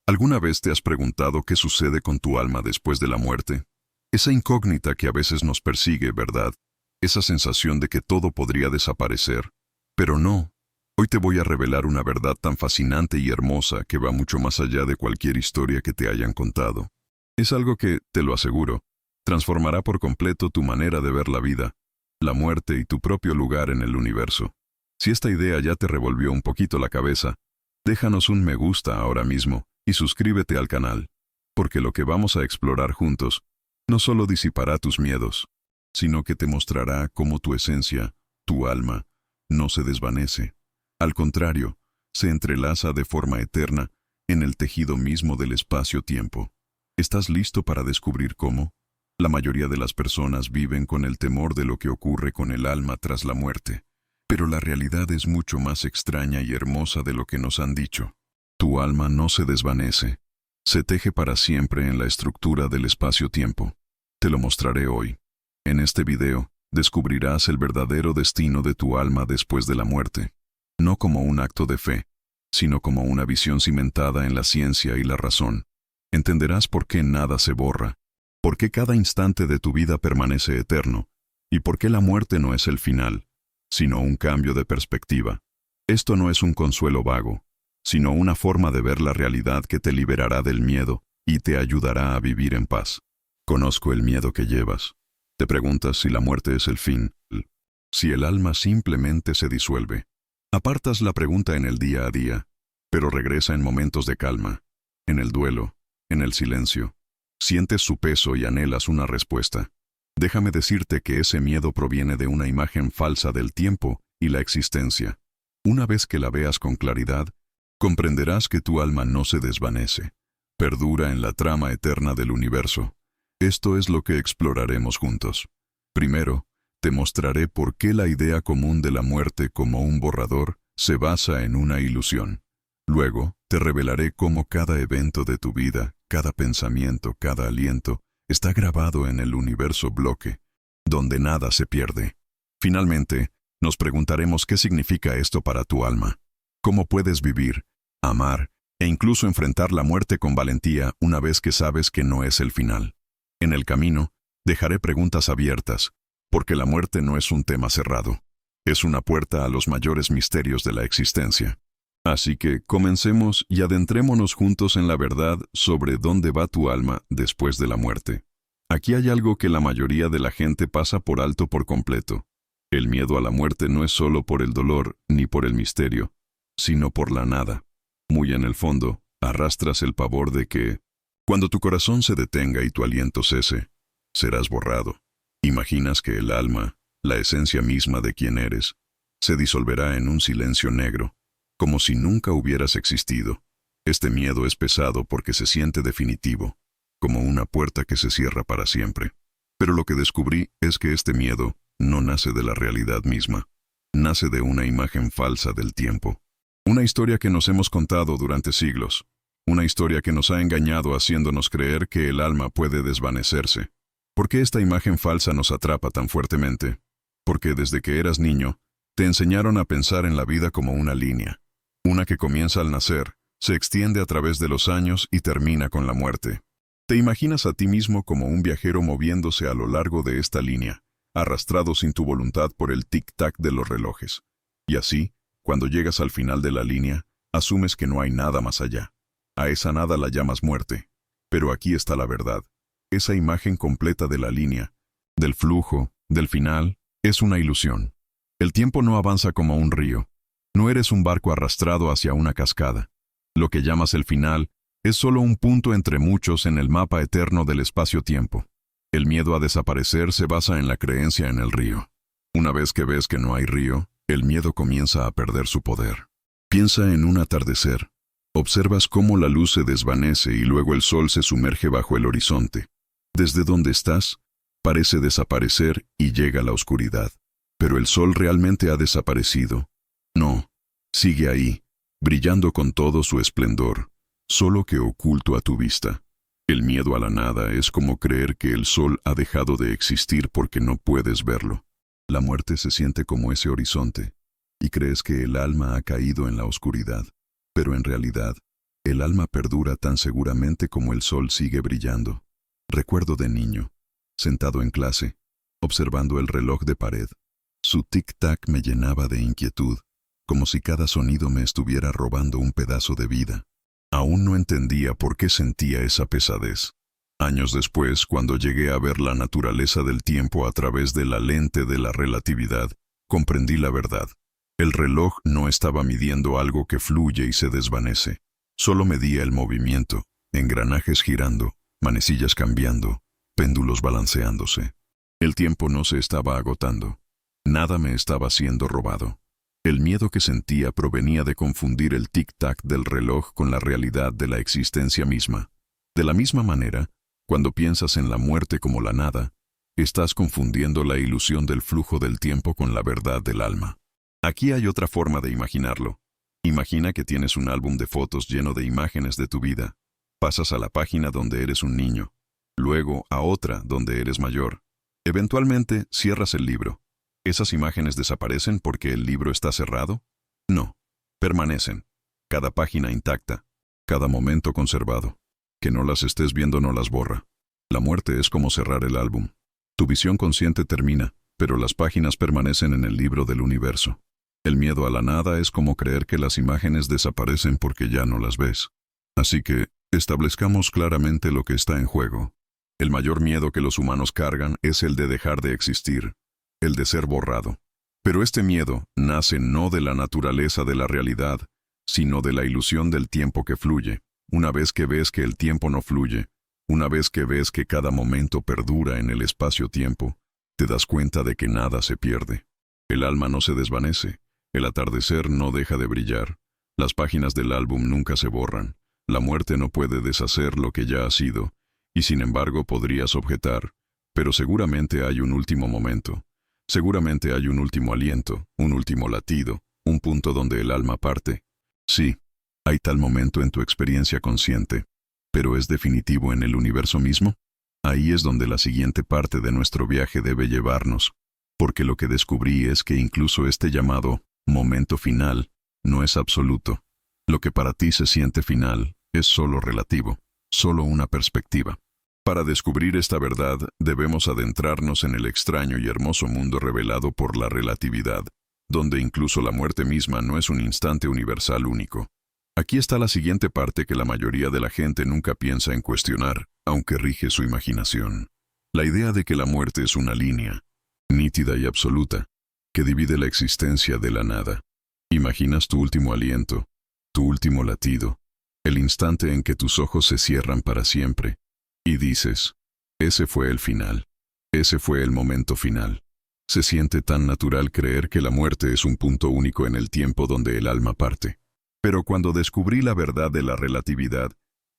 ¿Alguna vez te has preguntado qué sucede con tu alma después de la muerte? Esa incógnita que a veces nos persigue, ¿verdad? Esa sensación de que todo podría desaparecer. Pero no. Hoy te voy a revelar una verdad tan fascinante y hermosa que va mucho más allá de cualquier historia que te hayan contado. Es algo que, te lo aseguro, transformará por completo tu manera de ver la vida, la muerte y tu propio lugar en el universo. Si esta idea ya te revolvió un poquito la cabeza, déjanos un me gusta ahora mismo y suscríbete al canal, porque lo que vamos a explorar juntos no solo disipará tus miedos, sino que te mostrará cómo tu esencia, tu alma, no se desvanece. Al contrario, se entrelaza de forma eterna en el tejido mismo del espacio-tiempo. ¿Estás listo para descubrir cómo? La mayoría de las personas viven con el temor de lo que ocurre con el alma tras la muerte, pero la realidad es mucho más extraña y hermosa de lo que nos han dicho. Tu alma no se desvanece, se teje para siempre en la estructura del espacio-tiempo. Te lo mostraré hoy. En este video, descubrirás el verdadero destino de tu alma después de la muerte, no como un acto de fe, sino como una visión cimentada en la ciencia y la razón. Entenderás por qué nada se borra, por qué cada instante de tu vida permanece eterno, y por qué la muerte no es el final, sino un cambio de perspectiva. Esto no es un consuelo vago, sino una forma de ver la realidad que te liberará del miedo y te ayudará a vivir en paz. Conozco el miedo que llevas. Te preguntas si la muerte es el fin, si el alma simplemente se disuelve. Apartas la pregunta en el día a día, pero regresa en momentos de calma, en el duelo, en el silencio. Sientes su peso y anhelas una respuesta. Déjame decirte que ese miedo proviene de una imagen falsa del tiempo y la existencia. Una vez que la veas con claridad, comprenderás que tu alma no se desvanece, perdura en la trama eterna del universo. Esto es lo que exploraremos juntos. Primero, te mostraré por qué la idea común de la muerte como un borrador se basa en una ilusión. Luego, te revelaré cómo cada evento de tu vida, cada pensamiento, cada aliento, está grabado en el universo bloque, donde nada se pierde. Finalmente, nos preguntaremos qué significa esto para tu alma. ¿Cómo puedes vivir, amar e incluso enfrentar la muerte con valentía una vez que sabes que no es el final? En el camino, dejaré preguntas abiertas, porque la muerte no es un tema cerrado. Es una puerta a los mayores misterios de la existencia. Así que comencemos y adentrémonos juntos en la verdad sobre dónde va tu alma después de la muerte. Aquí hay algo que la mayoría de la gente pasa por alto por completo. El miedo a la muerte no es solo por el dolor ni por el misterio, sino por la nada. Muy en el fondo, arrastras el pavor de que, cuando tu corazón se detenga y tu aliento cese, serás borrado. Imaginas que el alma, la esencia misma de quien eres, se disolverá en un silencio negro, como si nunca hubieras existido. Este miedo es pesado porque se siente definitivo, como una puerta que se cierra para siempre. Pero lo que descubrí es que este miedo no nace de la realidad misma, nace de una imagen falsa del tiempo. Una historia que nos hemos contado durante siglos, una historia que nos ha engañado haciéndonos creer que el alma puede desvanecerse. ¿Por qué esta imagen falsa nos atrapa tan fuertemente? Porque desde que eras niño, te enseñaron a pensar en la vida como una línea, una que comienza al nacer, se extiende a través de los años y termina con la muerte. Te imaginas a ti mismo como un viajero moviéndose a lo largo de esta línea, arrastrado sin tu voluntad por el tic-tac de los relojes. Y así, cuando llegas al final de la línea, asumes que no hay nada más allá. A esa nada la llamas muerte. Pero aquí está la verdad. Esa imagen completa de la línea, del flujo, del final, es una ilusión. El tiempo no avanza como un río. No eres un barco arrastrado hacia una cascada. Lo que llamas el final es solo un punto entre muchos en el mapa eterno del espacio-tiempo. El miedo a desaparecer se basa en la creencia en el río. Una vez que ves que no hay río, el miedo comienza a perder su poder. Piensa en un atardecer. Observas cómo la luz se desvanece y luego el sol se sumerge bajo el horizonte. Desde donde estás, parece desaparecer y llega la oscuridad. Pero el sol realmente ha desaparecido. No, sigue ahí, brillando con todo su esplendor, solo que oculto a tu vista. El miedo a la nada es como creer que el sol ha dejado de existir porque no puedes verlo. La muerte se siente como ese horizonte, y crees que el alma ha caído en la oscuridad, pero en realidad, El alma perdura tan seguramente como el sol sigue brillando. Recuerdo de niño, sentado en clase, observando el reloj de pared. Su tic-tac me llenaba de inquietud, como si cada sonido me estuviera robando un pedazo de vida. Aún no entendía por qué sentía esa pesadez. Años después, cuando llegué a ver la naturaleza del tiempo a través de la lente de la relatividad, comprendí la verdad. El reloj no estaba midiendo algo que fluye y se desvanece. Solo medía el movimiento, engranajes girando, manecillas cambiando, péndulos balanceándose. El tiempo no se estaba agotando. Nada me estaba siendo robado. El miedo que sentía provenía de confundir el tic-tac del reloj con la realidad de la existencia misma. De la misma manera, cuando piensas en la muerte como la nada, estás confundiendo la ilusión del flujo del tiempo con la verdad del alma. Aquí hay otra forma de imaginarlo. Imagina que tienes un álbum de fotos lleno de imágenes de tu vida. Pasas a la página donde eres un niño, luego a otra donde eres mayor. Eventualmente cierras el libro. ¿Esas imágenes desaparecen porque el libro está cerrado? No, permanecen. Cada página intacta, cada momento conservado. Que no las estés viendo no las borra. La muerte es como cerrar el álbum. Tu visión consciente termina, pero las páginas permanecen en el libro del universo. El miedo a la nada es como creer que las imágenes desaparecen porque ya no las ves. Así que, establezcamos claramente lo que está en juego. El mayor miedo que los humanos cargan es el de dejar de existir, el de ser borrado. Pero este miedo nace no de la naturaleza de la realidad, sino de la ilusión del tiempo que fluye. Una vez que ves que el tiempo no fluye, una vez que ves que cada momento perdura en el espacio-tiempo, te das cuenta de que nada se pierde. El alma no se desvanece, el atardecer no deja de brillar, las páginas del álbum nunca se borran, la muerte no puede deshacer lo que ya ha sido, y sin embargo podrías objetar, pero seguramente hay un último momento, seguramente hay un último aliento, un último latido, un punto donde el alma parte. Sí, hay tal momento en tu experiencia consciente, pero ¿es definitivo en el universo mismo? Ahí es donde la siguiente parte de nuestro viaje debe llevarnos, porque lo que descubrí es que incluso este llamado momento final no es absoluto. Lo que para ti se siente final es solo relativo, solo una perspectiva. Para descubrir esta verdad, debemos adentrarnos en el extraño y hermoso mundo revelado por la relatividad, donde incluso la muerte misma no es un instante universal único. Aquí está la siguiente parte que la mayoría de la gente nunca piensa en cuestionar, aunque rige su imaginación. La idea de que la muerte es una línea, nítida y absoluta, que divide la existencia de la nada. Imaginas tu último aliento, tu último latido, el instante en que tus ojos se cierran para siempre, y dices, ese fue el final, ese fue el momento final. Se siente tan natural creer que la muerte es un punto único en el tiempo donde el alma parte. Pero cuando descubrí la verdad de la relatividad,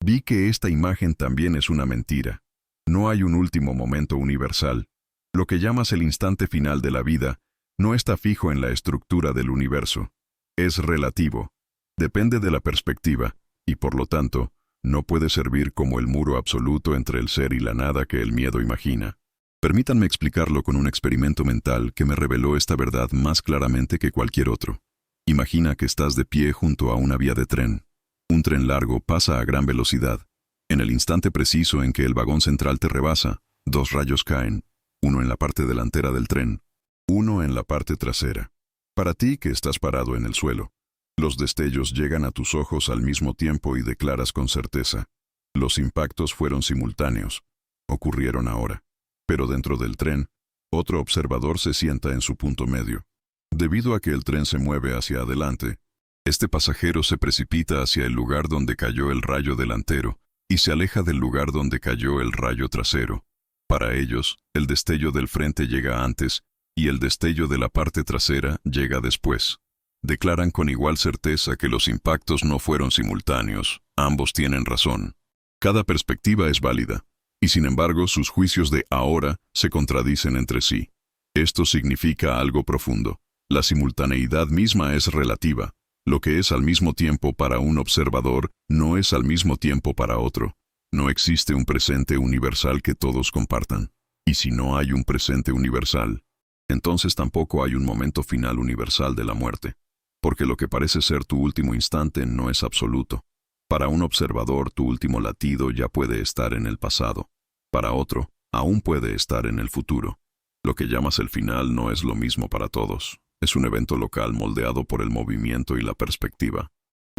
vi que esta imagen también es una mentira. No hay un último momento universal. Lo que llamas el instante final de la vida no está fijo en la estructura del universo. Es relativo. Depende de la perspectiva, y por lo tanto, no puede servir como el muro absoluto entre el ser y la nada que el miedo imagina. Permítanme explicarlo con un experimento mental que me reveló esta verdad más claramente que cualquier otro. Imagina que estás de pie junto a una vía de tren. Un tren largo pasa a gran velocidad. En el instante preciso en que el vagón central te rebasa, dos rayos caen, uno en la parte delantera del tren, uno en la parte trasera. Para ti que estás parado en el suelo, los destellos llegan a tus ojos al mismo tiempo y declaras con certeza: los impactos fueron simultáneos, ocurrieron ahora. Pero dentro del tren, otro observador se sienta en su punto medio. Debido a que el tren se mueve hacia adelante, este pasajero se precipita hacia el lugar donde cayó el rayo delantero y se aleja del lugar donde cayó el rayo trasero. Para ellos, el destello del frente llega antes y el destello de la parte trasera llega después. Declaran con igual certeza que los impactos no fueron simultáneos, ambos tienen razón. Cada perspectiva es válida, y sin embargo sus juicios de ahora se contradicen entre sí. Esto significa algo profundo. La simultaneidad misma es relativa. Lo que es al mismo tiempo para un observador no es al mismo tiempo para otro. No existe un presente universal que todos compartan. Y si no hay un presente universal, entonces tampoco hay un momento final universal de la muerte. Porque lo que parece ser tu último instante no es absoluto. Para un observador, tu último latido ya puede estar en el pasado. Para otro, aún puede estar en el futuro. Lo que llamas el final no es lo mismo para todos. Es un evento local moldeado por el movimiento y la perspectiva.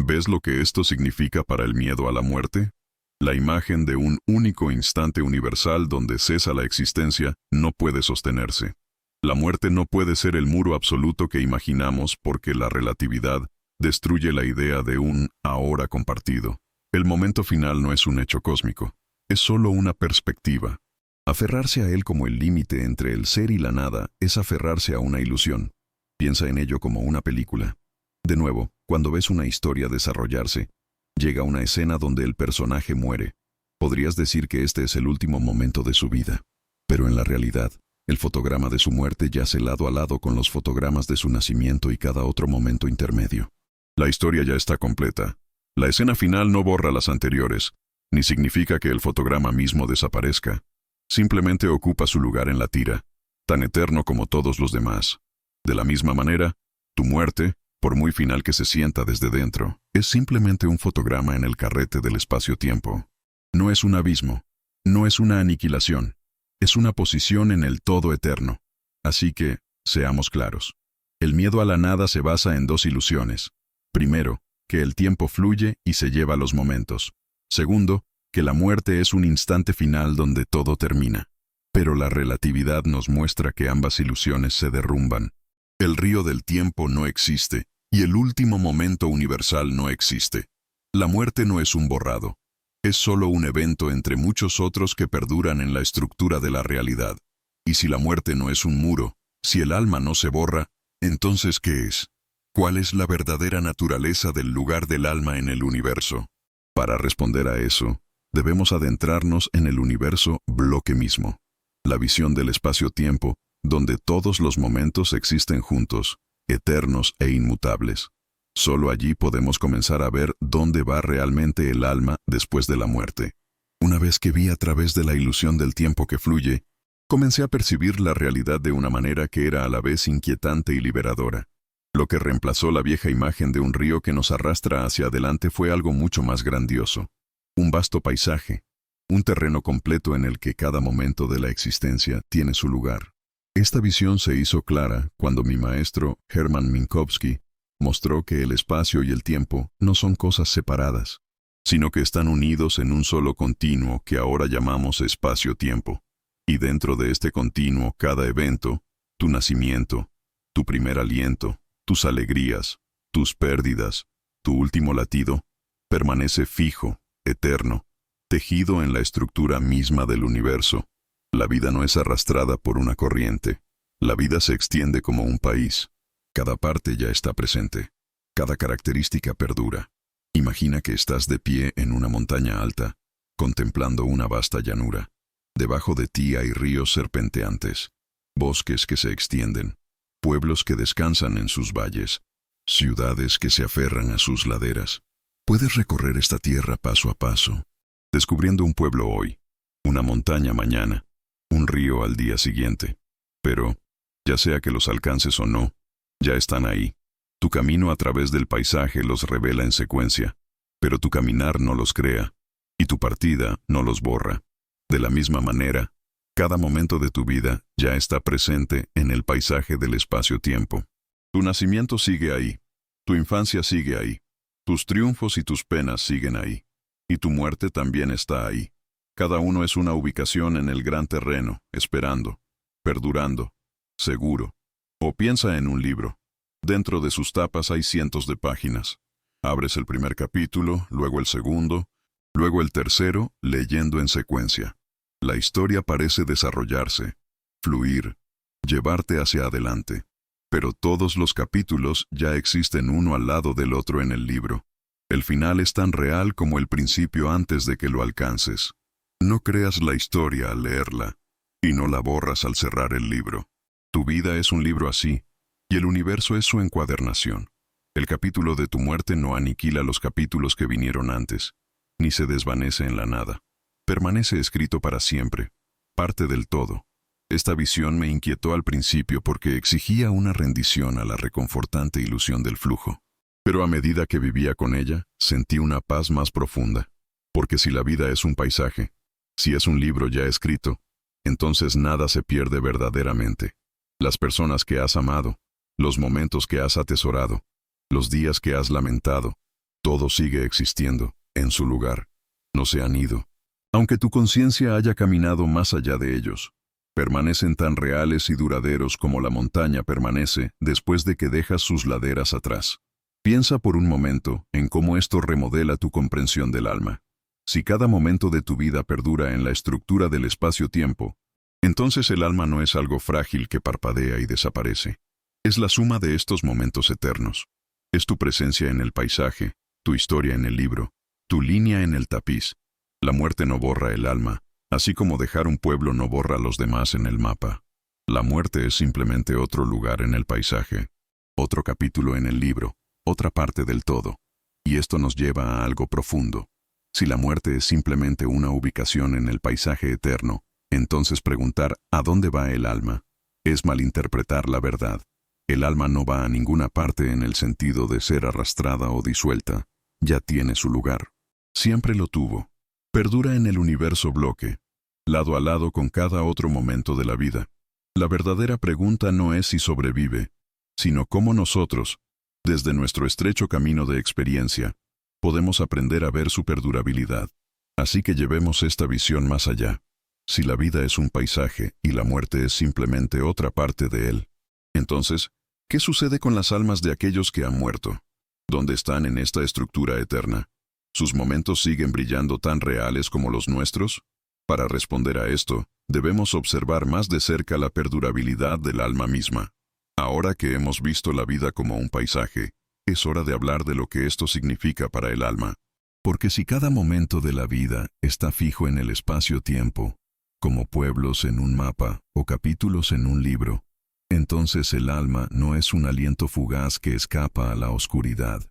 ¿Ves lo que esto significa para el miedo a la muerte? La imagen de un único instante universal donde cesa la existencia no puede sostenerse. La muerte no puede ser el muro absoluto que imaginamos porque la relatividad destruye la idea de un ahora compartido. El momento final no es un hecho cósmico, es solo una perspectiva. Aferrarse a él como el límite entre el ser y la nada es aferrarse a una ilusión. Piensa en ello como una película. De nuevo, cuando ves una historia desarrollarse, llega una escena donde el personaje muere. Podrías decir que este es el último momento de su vida. Pero en la realidad, el fotograma de su muerte yace lado a lado con los fotogramas de su nacimiento y cada otro momento intermedio. La historia ya está completa. La escena final no borra las anteriores, ni significa que el fotograma mismo desaparezca. Simplemente ocupa su lugar en la tira, tan eterno como todos los demás. De la misma manera, tu muerte, por muy final que se sienta desde dentro, es simplemente un fotograma en el carrete del espacio-tiempo. No es un abismo, no es una aniquilación, es una posición en el todo eterno. Así que, seamos claros. El miedo a la nada se basa en dos ilusiones. Primero, que el tiempo fluye y se lleva los momentos. Segundo, que la muerte es un instante final donde todo termina. Pero la relatividad nos muestra que ambas ilusiones se derrumban. El río del tiempo no existe, y el último momento universal no existe. La muerte no es un borrado. Es solo un evento entre muchos otros que perduran en la estructura de la realidad. Y si la muerte no es un muro, si el alma no se borra, entonces ¿qué es? ¿Cuál es la verdadera naturaleza del lugar del alma en el universo? Para responder a eso, debemos adentrarnos en el universo bloque mismo. La visión del espacio-tiempo, donde todos los momentos existen juntos, eternos e inmutables. Solo allí podemos comenzar a ver dónde va realmente el alma después de la muerte. Una vez que vi a través de la ilusión del tiempo que fluye, comencé a percibir la realidad de una manera que era a la vez inquietante y liberadora. Lo que reemplazó la vieja imagen de un río que nos arrastra hacia adelante fue algo mucho más grandioso. Un vasto paisaje, un terreno completo en el que cada momento de la existencia tiene su lugar. Esta visión se hizo clara cuando mi maestro, Hermann Minkowski, mostró que el espacio y el tiempo no son cosas separadas, sino que están unidos en un solo continuo que ahora llamamos espacio-tiempo. Y dentro de este continuo, cada evento, tu nacimiento, tu primer aliento, tus alegrías, tus pérdidas, tu último latido, permanece fijo, eterno, tejido en la estructura misma del universo. La vida no es arrastrada por una corriente. La vida se extiende como un país. Cada parte ya está presente. Cada característica perdura. Imagina que estás de pie en una montaña alta, contemplando una vasta llanura. Debajo de ti hay ríos serpenteantes, bosques que se extienden, pueblos que descansan en sus valles, ciudades que se aferran a sus laderas. Puedes recorrer esta tierra paso a paso, descubriendo un pueblo hoy, una montaña mañana, un río al día siguiente. Pero, ya sea que los alcances o no, ya están ahí. Tu camino a través del paisaje los revela en secuencia, pero tu caminar no los crea, y tu partida no los borra. De la misma manera, cada momento de tu vida ya está presente en el paisaje del espacio-tiempo. Tu nacimiento sigue ahí, tu infancia sigue ahí, tus triunfos y tus penas siguen ahí, y tu muerte también está ahí. Cada uno es una ubicación en el gran terreno, esperando, perdurando, seguro. O piensa en un libro. Dentro de sus tapas hay cientos de páginas. Abres el primer capítulo, luego el segundo, luego el tercero, leyendo en secuencia. La historia parece desarrollarse, fluir, llevarte hacia adelante. Pero todos los capítulos ya existen uno al lado del otro en el libro. El final es tan real como el principio antes de que lo alcances. No creas la historia al leerla, y no la borras al cerrar el libro. Tu vida es un libro así, y el universo es su encuadernación. El capítulo de tu muerte no aniquila los capítulos que vinieron antes, ni se desvanece en la nada. Permanece escrito para siempre, parte del todo. Esta visión me inquietó al principio porque exigía una rendición a la reconfortante ilusión del flujo. Pero a medida que vivía con ella, sentí una paz más profunda. Porque si la vida es un paisaje, si es un libro ya escrito, entonces nada se pierde verdaderamente. Las personas que has amado, los momentos que has atesorado, los días que has lamentado, todo sigue existiendo, en su lugar. No se han ido. Aunque tu conciencia haya caminado más allá de ellos, permanecen tan reales y duraderos como la montaña permanece después de que dejas sus laderas atrás. Piensa por un momento en cómo esto remodela tu comprensión del alma. Si cada momento de tu vida perdura en la estructura del espacio-tiempo, entonces el alma no es algo frágil que parpadea y desaparece. Es la suma de estos momentos eternos. Es tu presencia en el paisaje, tu historia en el libro, tu línea en el tapiz. La muerte no borra el alma, así como dejar un pueblo no borra a los demás en el mapa. La muerte es simplemente otro lugar en el paisaje, otro capítulo en el libro, otra parte del todo. Y esto nos lleva a algo profundo. Si la muerte es simplemente una ubicación en el paisaje eterno, entonces preguntar ¿a dónde va el alma? Es malinterpretar la verdad. El alma no va a ninguna parte en el sentido de ser arrastrada o disuelta. Ya tiene su lugar. Siempre lo tuvo. Perdura en el universo bloque, lado a lado con cada otro momento de la vida. La verdadera pregunta no es si sobrevive, sino cómo nosotros, desde nuestro estrecho camino de experiencia, podemos aprender a ver su perdurabilidad. Así que llevemos esta visión más allá. Si la vida es un paisaje y la muerte es simplemente otra parte de él, entonces, ¿qué sucede con las almas de aquellos que han muerto? ¿Dónde están en esta estructura eterna? ¿Sus momentos siguen brillando tan reales como los nuestros? Para responder a esto, debemos observar más de cerca la perdurabilidad del alma misma. Ahora que hemos visto la vida como un paisaje, es hora de hablar de lo que esto significa para el alma. Porque si cada momento de la vida está fijo en el espacio-tiempo, como pueblos en un mapa o capítulos en un libro, entonces el alma no es un aliento fugaz que escapa a la oscuridad.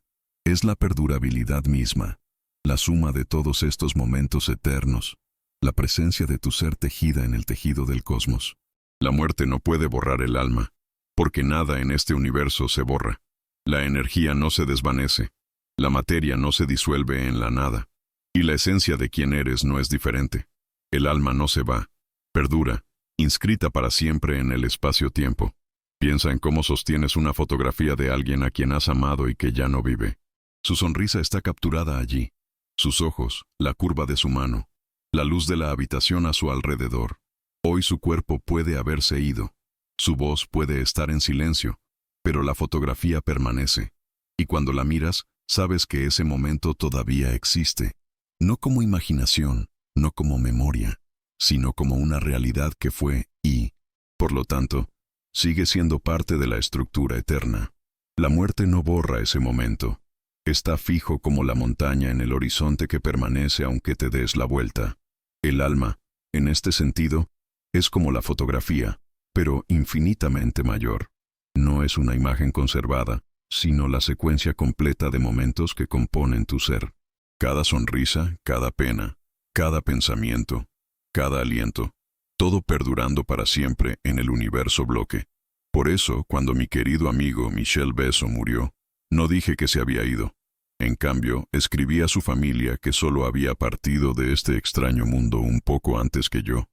Es la perdurabilidad misma, la suma de todos estos momentos eternos, la presencia de tu ser tejida en el tejido del cosmos. La muerte no puede borrar el alma, porque nada en este universo se borra. La energía no se desvanece, la materia no se disuelve en la nada, y la esencia de quien eres no es diferente. El alma no se va, perdura, inscrita para siempre en el espacio-tiempo. Piensa en cómo sostienes una fotografía de alguien a quien has amado y que ya no vive. Su sonrisa está capturada allí, sus ojos, la curva de su mano, la luz de la habitación a su alrededor. Hoy su cuerpo puede haberse ido, su voz puede estar en silencio, pero la fotografía permanece, y cuando la miras, sabes que ese momento todavía existe, no como imaginación, no como memoria, sino como una realidad que fue y, por lo tanto, sigue siendo parte de la estructura eterna. La muerte no borra ese momento. Está fijo como la montaña en el horizonte que permanece aunque te des la vuelta. El alma, en este sentido, es como la fotografía, pero infinitamente mayor. No es una imagen conservada, sino la secuencia completa de momentos que componen tu ser. Cada sonrisa, cada pena, cada pensamiento, cada aliento, todo perdurando para siempre en el universo bloque. Por eso, cuando mi querido amigo Michel Besso murió, no dije que se había ido. En cambio, escribí a su familia que solo había partido de este extraño mundo un poco antes que yo.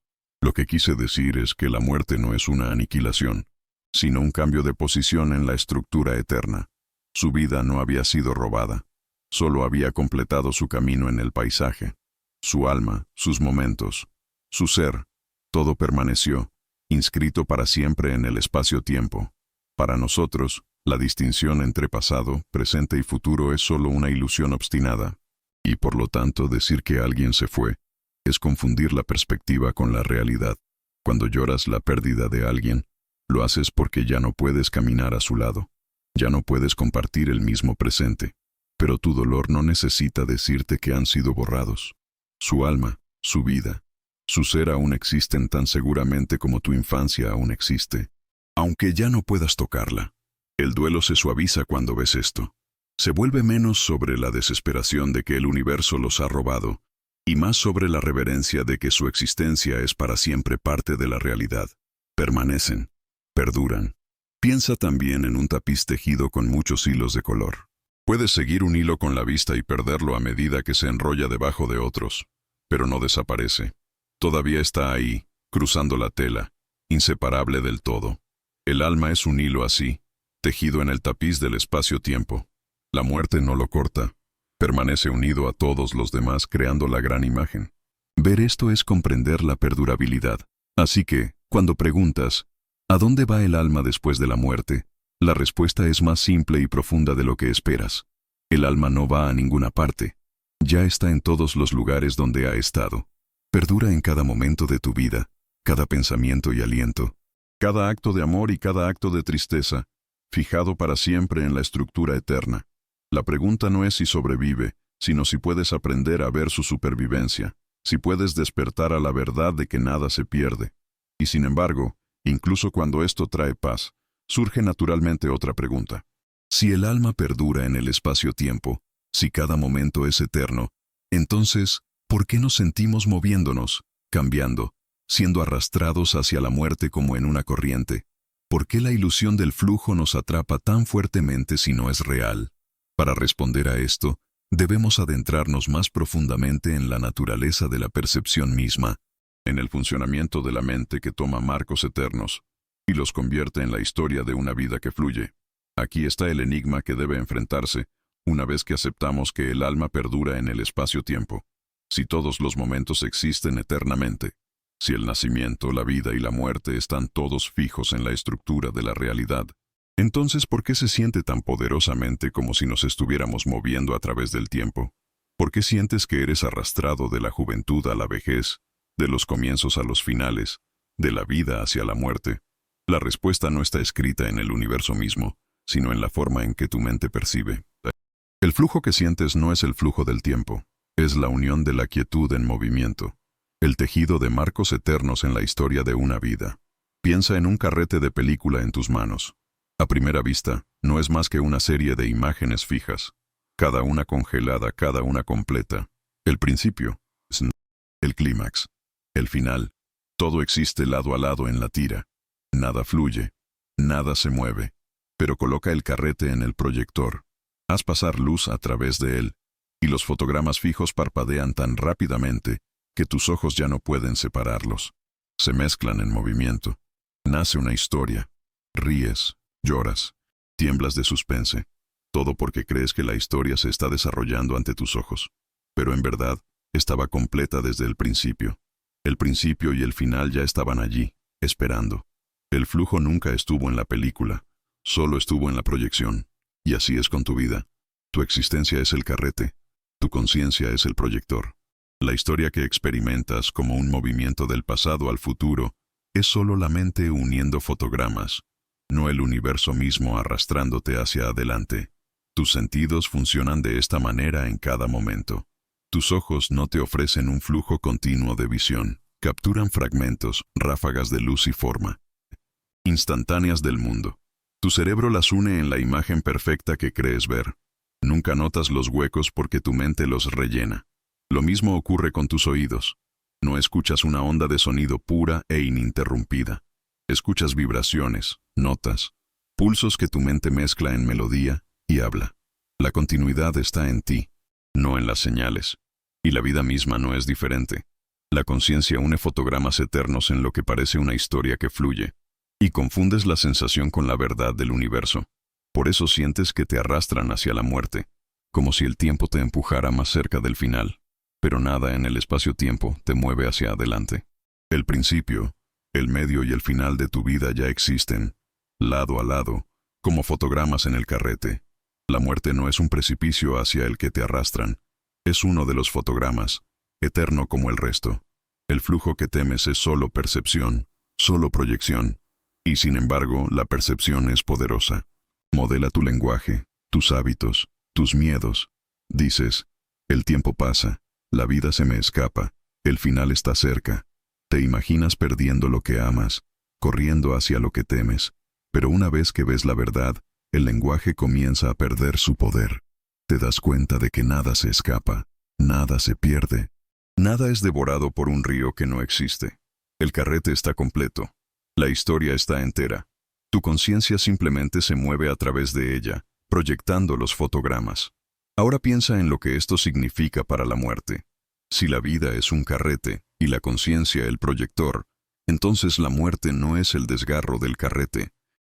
Lo que quise decir es que la muerte no es una aniquilación, sino un cambio de posición en la estructura eterna. Su vida no había sido robada, solo había completado su camino en el paisaje. Su alma, sus momentos, su ser, todo permaneció, inscrito para siempre en el espacio-tiempo. Para nosotros, la distinción entre pasado, presente y futuro es solo una ilusión obstinada, y por lo tanto decir que alguien se fue es confundir la perspectiva con la realidad. Cuando lloras la pérdida de alguien, lo haces porque ya no puedes caminar a su lado, ya no puedes compartir el mismo presente, pero tu dolor no necesita decirte que han sido borrados. Su alma, su vida, su ser aún existen tan seguramente como tu infancia aún existe, aunque ya no puedas tocarla. El duelo se suaviza cuando ves esto. Se vuelve menos sobre la desesperación de que el universo los ha robado, y más sobre la reverencia de que su existencia es para siempre parte de la realidad. Permanecen, perduran. Piensa también en un tapiz tejido con muchos hilos de color. Puedes seguir un hilo con la vista y perderlo a medida que se enrolla debajo de otros, pero no desaparece. Todavía está ahí, cruzando la tela, inseparable del todo. El alma es un hilo así, tejido en el tapiz del espacio-tiempo. La muerte no lo corta, permanece unido a todos los demás creando la gran imagen. Ver esto es comprender la perdurabilidad. Así que, cuando preguntas, ¿a dónde va el alma después de la muerte?, la respuesta es más simple y profunda de lo que esperas. El alma no va a ninguna parte. Ya está en todos los lugares donde ha estado. Perdura en cada momento de tu vida, cada pensamiento y aliento, cada acto de amor y cada acto de tristeza, fijado para siempre en la estructura eterna. La pregunta no es si sobrevive, sino si puedes aprender a ver su supervivencia, si puedes despertar a la verdad de que nada se pierde. Y sin embargo, incluso cuando esto trae paz, surge naturalmente otra pregunta. Si el alma perdura en el espacio-tiempo, si cada momento es eterno, entonces, ¿por qué nos sentimos moviéndonos, cambiando, siendo arrastrados hacia la muerte como en una corriente? ¿Por qué la ilusión del flujo nos atrapa tan fuertemente si no es real? Para responder a esto, debemos adentrarnos más profundamente en la naturaleza de la percepción misma, en el funcionamiento de la mente que toma marcos eternos y los convierte en la historia de una vida que fluye. Aquí está el enigma que debe enfrentarse una vez que aceptamos que el alma perdura en el espacio-tiempo. Si todos los momentos existen eternamente, si el nacimiento, la vida y la muerte están todos fijos en la estructura de la realidad, entonces ¿por qué se siente tan poderosamente como si nos estuviéramos moviendo a través del tiempo? ¿Por qué sientes que eres arrastrado de la juventud a la vejez, de los comienzos a los finales, de la vida hacia la muerte? La respuesta no está escrita en el universo mismo, sino en la forma en que tu mente percibe. El flujo que sientes no es el flujo del tiempo, es la unión de la quietud en movimiento, el tejido de marcos eternos en la historia de una vida. Piensa en un carrete de película en tus manos. A primera vista, no es más que una serie de imágenes fijas, cada una congelada, cada una completa. El principio, el clímax, el final, todo existe lado a lado en la tira. Nada fluye, nada se mueve, pero coloca el carrete en el proyector. Haz pasar luz a través de él, y los fotogramas fijos parpadean tan rápidamente que tus ojos ya no pueden separarlos. Se mezclan en movimiento. Nace una historia. Ríes, lloras, tiemblas de suspense. Todo porque crees que la historia se está desarrollando ante tus ojos. Pero en verdad, estaba completa desde el principio. El principio y el final ya estaban allí, esperando. El flujo nunca estuvo en la película, solo estuvo en la proyección. Y así es con tu vida. Tu existencia es el carrete, tu conciencia es el proyector. La historia que experimentas como un movimiento del pasado al futuro es solo la mente uniendo fotogramas, no el universo mismo arrastrándote hacia adelante. Tus sentidos funcionan de esta manera en cada momento. Tus ojos no te ofrecen un flujo continuo de visión, capturan fragmentos, ráfagas de luz y forma instantáneas del mundo. Tu cerebro las une en la imagen perfecta que crees ver. Nunca notas los huecos porque tu mente los rellena. Lo mismo ocurre con tus oídos. No escuchas una onda de sonido pura e ininterrumpida. Escuchas vibraciones, notas, pulsos que tu mente mezcla en melodía y habla. La continuidad está en ti, no en las señales. Y la vida misma no es diferente. La conciencia une fotogramas eternos en lo que parece una historia que fluye. Y confundes la sensación con la verdad del universo. Por eso sientes que te arrastran hacia la muerte, como si el tiempo te empujara más cerca del final. Pero nada en el espacio-tiempo te mueve hacia adelante. El principio, el medio y el final de tu vida ya existen, lado a lado, como fotogramas en el carrete. La muerte no es un precipicio hacia el que te arrastran, es uno de los fotogramas, eterno como el resto. El flujo que temes es solo percepción, solo proyección. Y sin embargo, la percepción es poderosa. Modela tu lenguaje, tus hábitos, tus miedos. Dices, el tiempo pasa, la vida se me escapa, el final está cerca. Te imaginas perdiendo lo que amas, corriendo hacia lo que temes. Pero una vez que ves la verdad, el lenguaje comienza a perder su poder. Te das cuenta de que nada se escapa, nada se pierde. Nada es devorado por un río que no existe. El carrete está completo. La historia está entera. Tu conciencia simplemente se mueve a través de ella, proyectando los fotogramas. Ahora piensa en lo que esto significa para la muerte. Si la vida es un carrete y la conciencia el proyector, entonces la muerte no es el desgarro del carrete,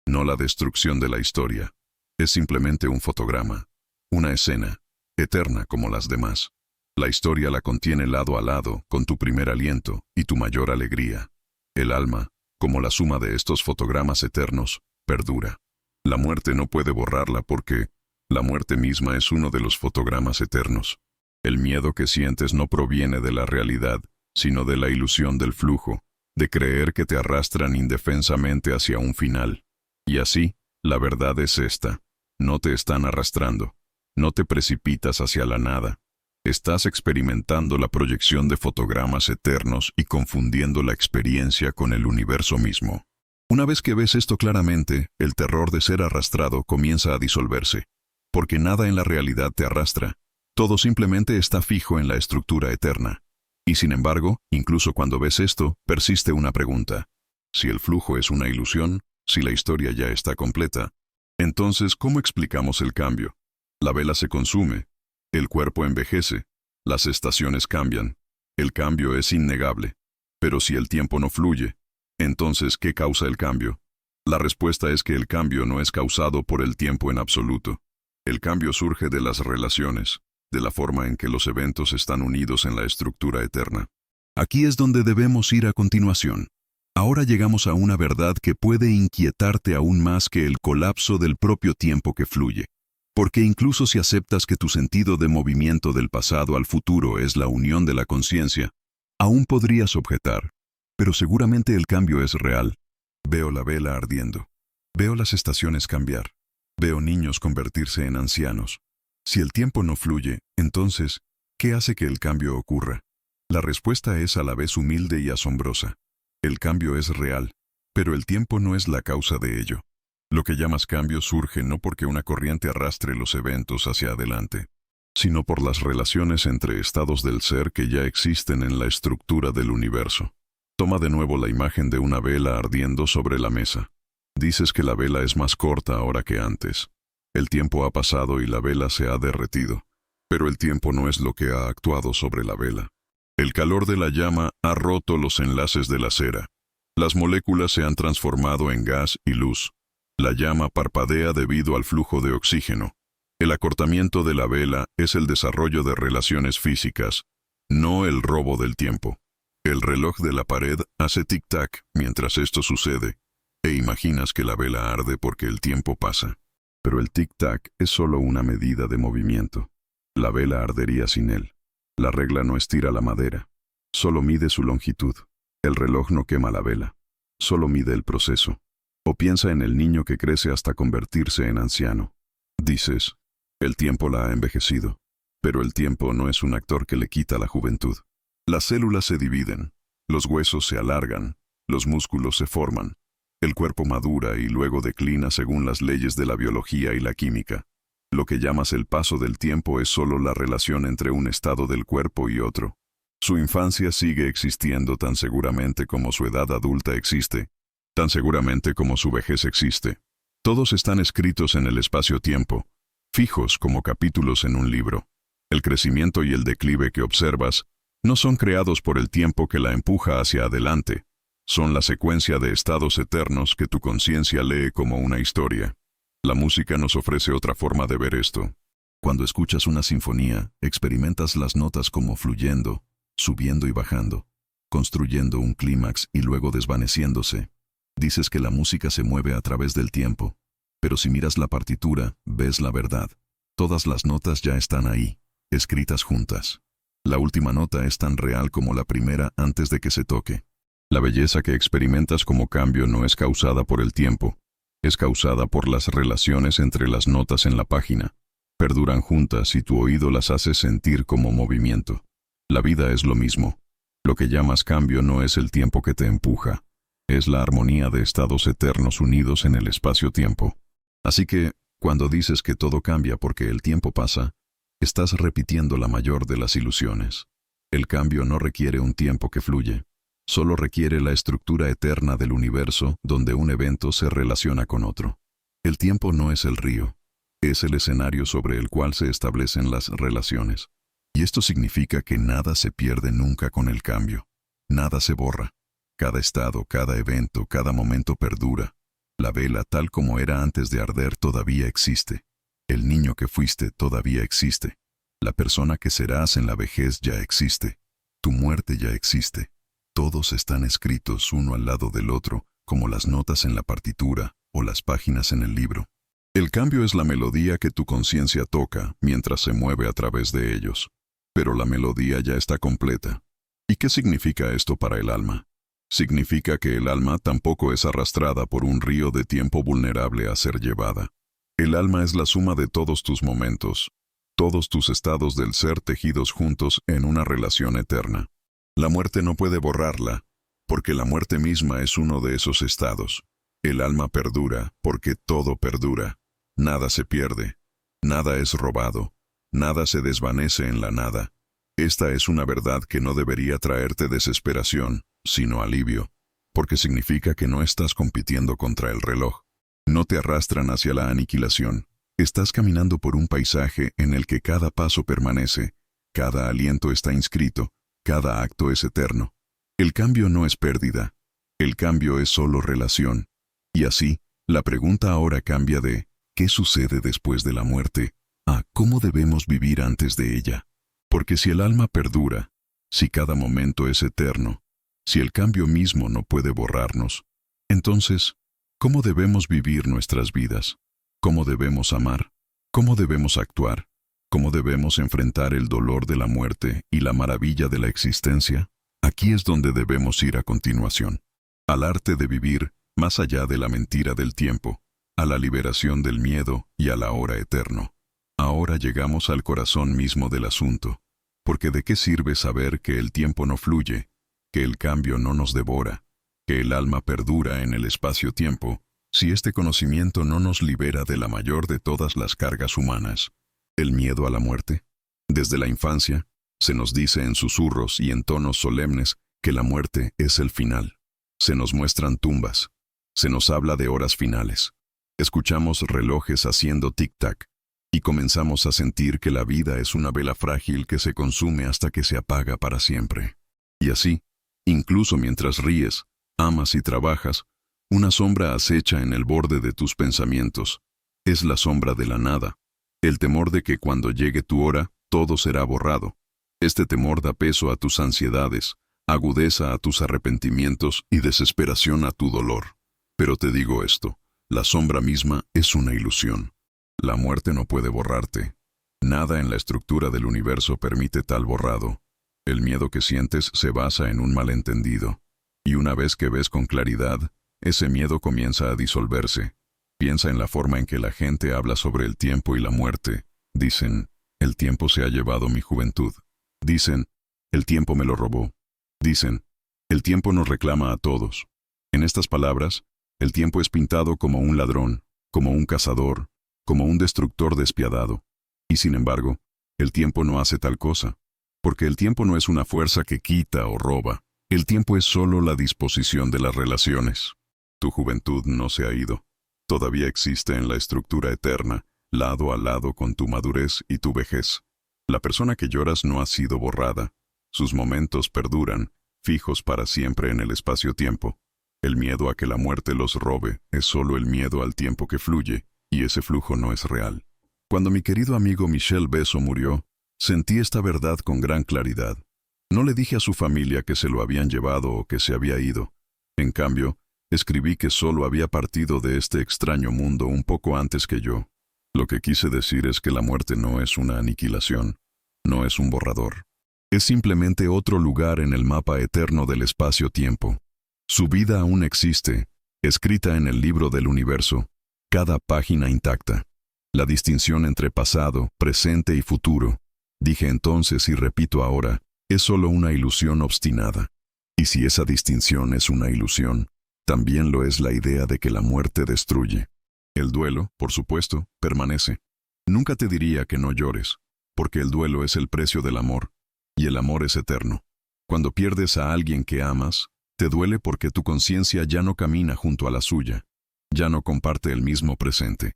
no la destrucción de la historia. Es simplemente un fotograma, una escena, eterna como las demás. La historia la contiene lado a lado con tu primer aliento y tu mayor alegría. El alma, como la suma de estos fotogramas eternos, perdura. La muerte no puede borrarla porque la muerte misma es uno de los fotogramas eternos. El miedo que sientes no proviene de la realidad, sino de la ilusión del flujo, de creer que te arrastran indefensamente hacia un final. Y así, la verdad es esta: no te están arrastrando, no te precipitas hacia la nada. Estás experimentando la proyección de fotogramas eternos y confundiendo la experiencia con el universo mismo. Una vez que ves esto claramente, el terror de ser arrastrado comienza a disolverse, porque nada en la realidad te arrastra. Todo simplemente está fijo en la estructura eterna. Y sin embargo, incluso cuando ves esto, persiste una pregunta. Si el flujo es una ilusión, si la historia ya está completa, entonces, ¿cómo explicamos el cambio? La vela se consume, el cuerpo envejece, las estaciones cambian, el cambio es innegable. Pero si el tiempo no fluye, entonces, ¿qué causa el cambio? La respuesta es que el cambio no es causado por el tiempo en absoluto. El cambio surge de las relaciones, de la forma en que los eventos están unidos en la estructura eterna. Aquí es donde debemos ir a continuación. Ahora llegamos a una verdad que puede inquietarte aún más que el colapso del propio tiempo que fluye. Porque incluso si aceptas que tu sentido de movimiento del pasado al futuro es la unión de la conciencia, aún podrías objetar. Pero seguramente el cambio es real. Veo la vela ardiendo. Veo las estaciones cambiar. Veo niños convertirse en ancianos. Si el tiempo no fluye, entonces, ¿qué hace que el cambio ocurra? La respuesta es a la vez humilde y asombrosa. El cambio es real, pero el tiempo no es la causa de ello. Lo que llamas cambio surge no porque una corriente arrastre los eventos hacia adelante, sino por las relaciones entre estados del ser que ya existen en la estructura del universo. Toma de nuevo la imagen de una vela ardiendo sobre la mesa. Dices que la vela es más corta ahora que antes. El tiempo ha pasado y la vela se ha derretido, pero el tiempo no es lo que ha actuado sobre la vela. El calor de la llama ha roto los enlaces de la cera. Las moléculas se han transformado en gas y luz. La llama parpadea debido al flujo de oxígeno. El acortamiento de la vela es el desarrollo de relaciones físicas, no el robo del tiempo. El reloj de la pared hace tic-tac mientras esto sucede, e imaginas que la vela arde porque el tiempo pasa. Pero el tic-tac es solo una medida de movimiento. La vela ardería sin él. La regla no estira la madera, solo mide su longitud. El reloj no quema la vela, solo mide el proceso. O piensa en el niño que crece hasta convertirse en anciano. Dices, el tiempo la ha envejecido, pero el tiempo no es un actor que le quita la juventud. Las células se dividen, los huesos se alargan, los músculos se forman, el cuerpo madura y luego declina según las leyes de la biología y la química. Lo que llamas el paso del tiempo es solo la relación entre un estado del cuerpo y otro. Su infancia sigue existiendo tan seguramente como su edad adulta existe, tan seguramente como su vejez existe. Todos están escritos en el espacio-tiempo, fijos como capítulos en un libro. El crecimiento y el declive que observas no son creados por el tiempo que la empuja hacia adelante. Son la secuencia de estados eternos que tu conciencia lee como una historia. La música nos ofrece otra forma de ver esto. Cuando escuchas una sinfonía, experimentas las notas como fluyendo, subiendo y bajando, construyendo un clímax y luego desvaneciéndose. Dices que la música se mueve a través del tiempo, pero si miras la partitura, ves la verdad. Todas las notas ya están ahí, escritas juntas. La última nota es tan real como la primera antes de que se toque. La belleza que experimentas como cambio no es causada por el tiempo, es causada por las relaciones entre las notas en la página. Perduran juntas y tu oído las hace sentir como movimiento. La vida es lo mismo. Lo que llamas cambio no es el tiempo que te empuja, es la armonía de estados eternos unidos en el espacio-tiempo. Así que, cuando dices que todo cambia porque el tiempo pasa, estás repitiendo la mayor de las ilusiones. El cambio no requiere un tiempo que fluye, solo requiere la estructura eterna del universo donde un evento se relaciona con otro. El tiempo no es el río, Es el escenario sobre el cual se establecen las relaciones. Y esto significa que nada se pierde nunca con el cambio. Nada se borra. Cada estado, cada evento, cada momento perdura. La vela tal como era antes de arder todavía existe. El niño que fuiste todavía existe. La persona que serás en la vejez ya existe. Tu muerte ya existe. Todos están escritos uno al lado del otro, como las notas en la partitura o las páginas en el libro. El cambio es la melodía que tu conciencia toca mientras se mueve a través de ellos. Pero la melodía ya está completa. ¿Y qué significa esto para el alma? Significa que el alma tampoco es arrastrada por un río de tiempo vulnerable a ser llevada. El alma es la suma de todos tus momentos, todos tus estados del ser tejidos juntos en una relación eterna. La muerte no puede borrarla, porque la muerte misma es uno de esos estados. El alma perdura, porque todo perdura. Nada se pierde, nada es robado, nada se desvanece en la nada. Esta es una verdad que no debería traerte desesperación, sino alivio, porque significa que no estás compitiendo contra el reloj. No te arrastran hacia la aniquilación. Estás caminando por un paisaje en el que cada paso permanece, cada aliento está inscrito, cada acto es eterno. El cambio no es pérdida, el cambio es solo relación. Y así, la pregunta ahora cambia de ¿qué sucede después de la muerte? A ¿cómo debemos vivir antes de ella? Porque si el alma perdura, si cada momento es eterno, si el cambio mismo no puede borrarnos, entonces, ¿cómo debemos vivir nuestras vidas? ¿Cómo debemos amar? ¿Cómo debemos actuar? ¿Cómo debemos enfrentar el dolor de la muerte y la maravilla de la existencia? Aquí es donde debemos ir a continuación. Al arte de vivir más allá de la mentira del tiempo, a la liberación del miedo y a la hora eterno. Ahora llegamos al corazón mismo del asunto, porque ¿de qué sirve saber que el tiempo no fluye, que el cambio no nos devora, que el alma perdura en el espacio-tiempo, si este conocimiento no nos libera de la mayor de todas las cargas humanas, el miedo a la muerte? Desde la infancia, se nos dice en susurros y en tonos solemnes que la muerte es el final. Se nos muestran tumbas, se nos habla de horas finales. Escuchamos relojes haciendo tic-tac y comenzamos a sentir que la vida es una vela frágil que se consume hasta que se apaga para siempre. Y así, incluso mientras ríes, amas y trabajas, una sombra acecha en el borde de tus pensamientos. Es la sombra de la nada, el temor de que cuando llegue tu hora, todo será borrado. Este temor da peso a tus ansiedades, agudeza a tus arrepentimientos y desesperación a tu dolor. Pero te digo esto, la sombra misma es una ilusión. La muerte no puede borrarte. Nada en la estructura del universo permite tal borrado. El miedo que sientes se basa en un malentendido. Y una vez que ves con claridad, ese miedo comienza a disolverse. Piensa en la forma en que la gente habla sobre el tiempo y la muerte. Dicen, el tiempo se ha llevado mi juventud. Dicen, el tiempo me lo robó. Dicen, el tiempo nos reclama a todos. En estas palabras, el tiempo es pintado como un ladrón, como un cazador, como un destructor despiadado. Y sin embargo, el tiempo no hace tal cosa, porque el tiempo no es una fuerza que quita o roba. El tiempo es solo la disposición de las relaciones. Tu juventud no se ha ido. Todavía existe en la estructura eterna, lado a lado con tu madurez y tu vejez. La persona que lloras no ha sido borrada. Sus momentos perduran, fijos para siempre en el espacio-tiempo. El miedo a que la muerte los robe es solo el miedo al tiempo que fluye, y ese flujo no es real. Cuando mi querido amigo Michel Besso murió, sentí esta verdad con gran claridad. No le dije a su familia que se lo habían llevado o que se había ido. En cambio, escribí que solo había partido de este extraño mundo un poco antes que yo. Lo que quise decir es que la muerte no es una aniquilación, no es un borrador. Es simplemente otro lugar en el mapa eterno del espacio-tiempo. Su vida aún existe, escrita en el libro del universo, cada página intacta. La distinción entre pasado, presente y futuro, dije entonces y repito ahora, es solo una ilusión obstinada. Y si esa distinción es una ilusión, también lo es la idea de que la muerte destruye. El duelo, por supuesto, permanece. Nunca te diría que no llores, porque el duelo es el precio del amor, y el amor es eterno. Cuando pierdes a alguien que amas, te duele porque tu conciencia ya no camina junto a la suya, ya no comparte el mismo presente.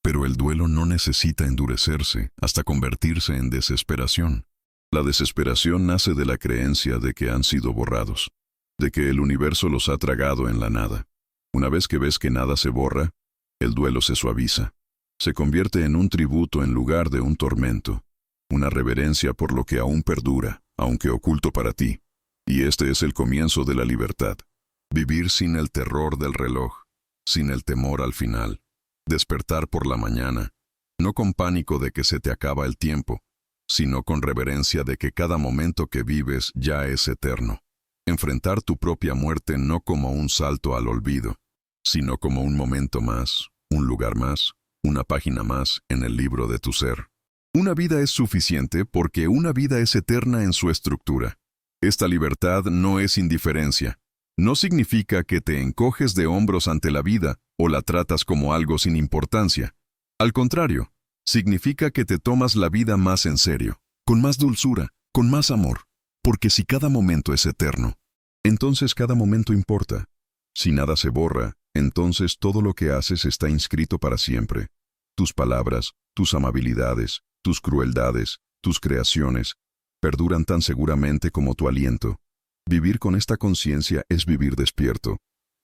Pero el duelo no necesita endurecerse hasta convertirse en desesperación. La desesperación nace de la creencia de que han sido borrados, de que el universo los ha tragado en la nada. Una vez que ves que nada se borra, el duelo se suaviza. Se convierte en un tributo en lugar de un tormento, una reverencia por lo que aún perdura, aunque oculto para ti. Y este es el comienzo de la libertad. Vivir sin el terror del reloj, sin el temor al final. Despertar por la mañana, no con pánico de que se te acaba el tiempo, sino con reverencia de que cada momento que vives ya es eterno. Enfrentar tu propia muerte no como un salto al olvido, sino como un momento más, un lugar más, una página más en el libro de tu ser. Una vida es suficiente porque una vida es eterna en su estructura. Esta libertad no es indiferencia. No significa que te encoges de hombros ante la vida o la tratas como algo sin importancia. Al contrario, significa que te tomas la vida más en serio, con más dulzura, con más amor. Porque si cada momento es eterno, entonces cada momento importa. Si nada se borra, entonces todo lo que haces está inscrito para siempre. Tus palabras, tus amabilidades, tus crueldades, tus creaciones, perduran tan seguramente como tu aliento. Vivir con esta conciencia es vivir despierto,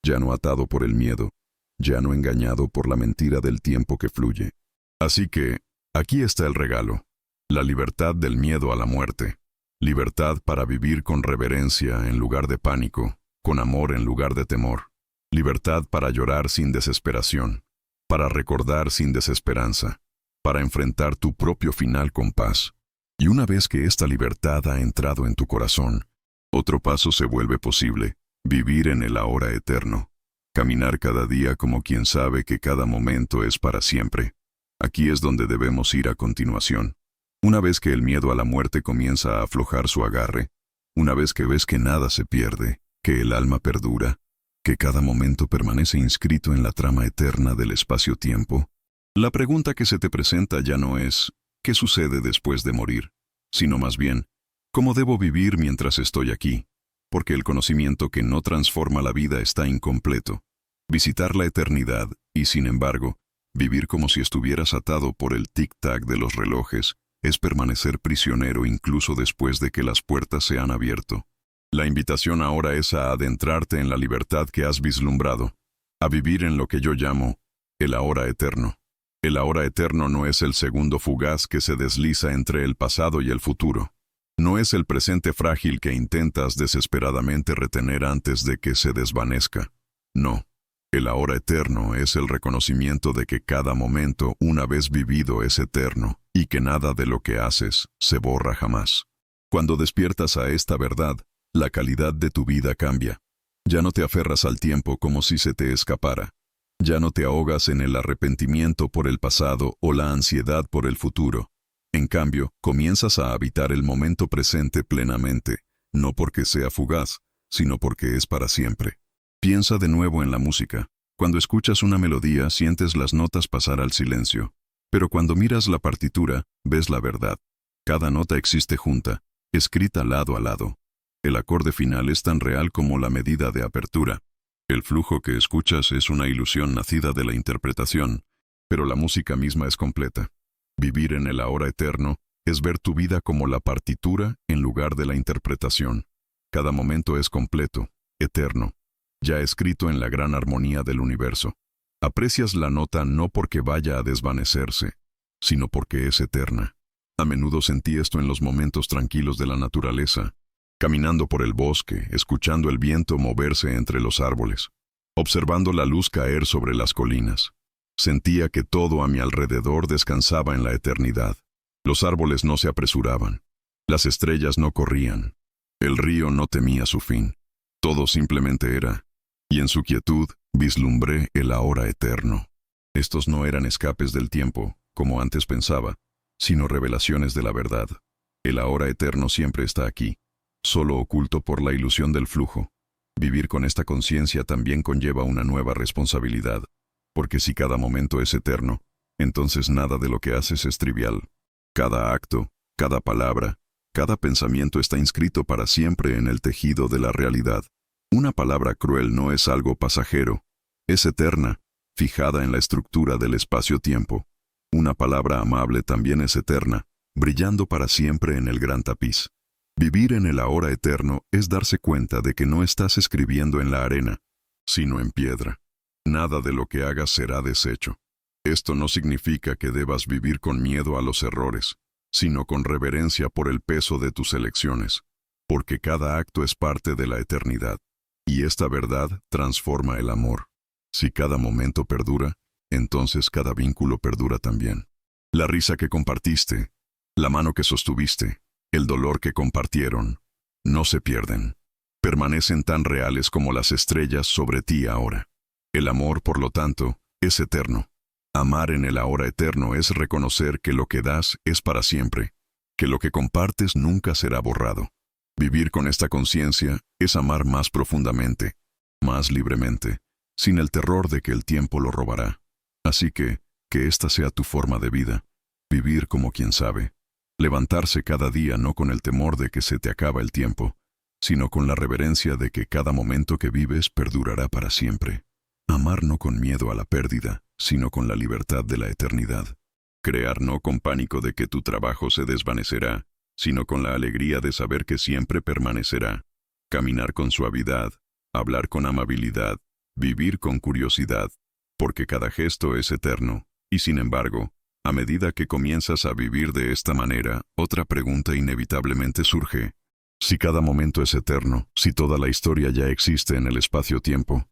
ya no atado por el miedo, ya no engañado por la mentira del tiempo que fluye. Así que, aquí está el regalo, la libertad del miedo a la muerte, libertad para vivir con reverencia en lugar de pánico, con amor en lugar de temor, libertad para llorar sin desesperación, para recordar sin desesperanza, para enfrentar tu propio final con paz. Y una vez que esta libertad ha entrado en tu corazón, otro paso se vuelve posible, vivir en el ahora eterno, caminar cada día como quien sabe que cada momento es para siempre. Aquí es donde debemos ir a continuación. Una vez que el miedo a la muerte comienza a aflojar su agarre, una vez que ves que nada se pierde, que el alma perdura, que cada momento permanece inscrito en la trama eterna del espacio-tiempo, la pregunta que se te presenta ya no es ¿qué sucede después de morir?, sino más bien ¿cómo debo vivir mientras estoy aquí? Porque el conocimiento que no transforma la vida está incompleto. Visitar la eternidad y, sin embargo, vivir como si estuvieras atado por el tic-tac de los relojes es permanecer prisionero incluso después de que las puertas se han abierto. La invitación ahora es a adentrarte en la libertad que has vislumbrado, a vivir en lo que yo llamo el ahora eterno. El ahora eterno no es el segundo fugaz que se desliza entre el pasado y el futuro. No es el presente frágil que intentas desesperadamente retener antes de que se desvanezca. No. El ahora eterno es el reconocimiento de que cada momento una vez vivido es eterno y que nada de lo que haces se borra jamás. Cuando despiertas a esta verdad, la calidad de tu vida cambia. Ya no te aferras al tiempo como si se te escapara. Ya no te ahogas en el arrepentimiento por el pasado o la ansiedad por el futuro. En cambio, comienzas a habitar el momento presente plenamente, no porque sea fugaz, sino porque es para siempre. Piensa de nuevo en la música. Cuando escuchas una melodía, sientes las notas pasar al silencio. Pero cuando miras la partitura, ves la verdad. Cada nota existe junta, escrita lado a lado. El acorde final es tan real como la medida de apertura. El flujo que escuchas es una ilusión nacida de la interpretación, pero la música misma es completa. Vivir en el ahora eterno es ver tu vida como la partitura en lugar de la interpretación. Cada momento es completo, eterno, ya escrito en la gran armonía del universo. Aprecias la nota no porque vaya a desvanecerse, sino porque es eterna. A menudo sentí esto en los momentos tranquilos de la naturaleza, caminando por el bosque, escuchando el viento moverse entre los árboles, observando la luz caer sobre las colinas. Sentía que todo a mi alrededor descansaba en la eternidad. Los árboles no se apresuraban. Las estrellas no corrían. El río no temía su fin. Todo simplemente era. Y en su quietud vislumbré el ahora eterno. Estos no eran escapes del tiempo, como antes pensaba, sino revelaciones de la verdad. El ahora eterno siempre está aquí, solo oculto por la ilusión del flujo. Vivir con esta conciencia también conlleva una nueva responsabilidad. Porque si cada momento es eterno, entonces nada de lo que haces es trivial. Cada acto, cada palabra, cada pensamiento está inscrito para siempre en el tejido de la realidad. Una palabra cruel no es algo pasajero, es eterna, fijada en la estructura del espacio-tiempo. Una palabra amable también es eterna, brillando para siempre en el gran tapiz. Vivir en el ahora eterno es darse cuenta de que no estás escribiendo en la arena, sino en piedra. Nada de lo que hagas será deshecho. Esto no significa que debas vivir con miedo a los errores, sino con reverencia por el peso de tus elecciones, porque cada acto es parte de la eternidad, y esta verdad transforma el amor. Si cada momento perdura, entonces cada vínculo perdura también. La risa que compartiste, la mano que sostuviste, el dolor que compartieron, no se pierden. Permanecen tan reales como las estrellas sobre ti ahora. El amor, por lo tanto, es eterno. Amar en el ahora eterno es reconocer que lo que das es para siempre, que lo que compartes nunca será borrado. Vivir con esta conciencia es amar más profundamente, más libremente, sin el terror de que el tiempo lo robará. Así que esta sea tu forma de vida, vivir como quien sabe, levantarse cada día no con el temor de que se te acaba el tiempo, sino con la reverencia de que cada momento que vives perdurará para siempre. Amar no con miedo a la pérdida, sino con la libertad de la eternidad. Crear no con pánico de que tu trabajo se desvanecerá, sino con la alegría de saber que siempre permanecerá. Caminar con suavidad, hablar con amabilidad, vivir con curiosidad, porque cada gesto es eterno, y sin embargo, a medida que comienzas a vivir de esta manera, otra pregunta inevitablemente surge. Si cada momento es eterno, si toda la historia ya existe en el espacio-tiempo,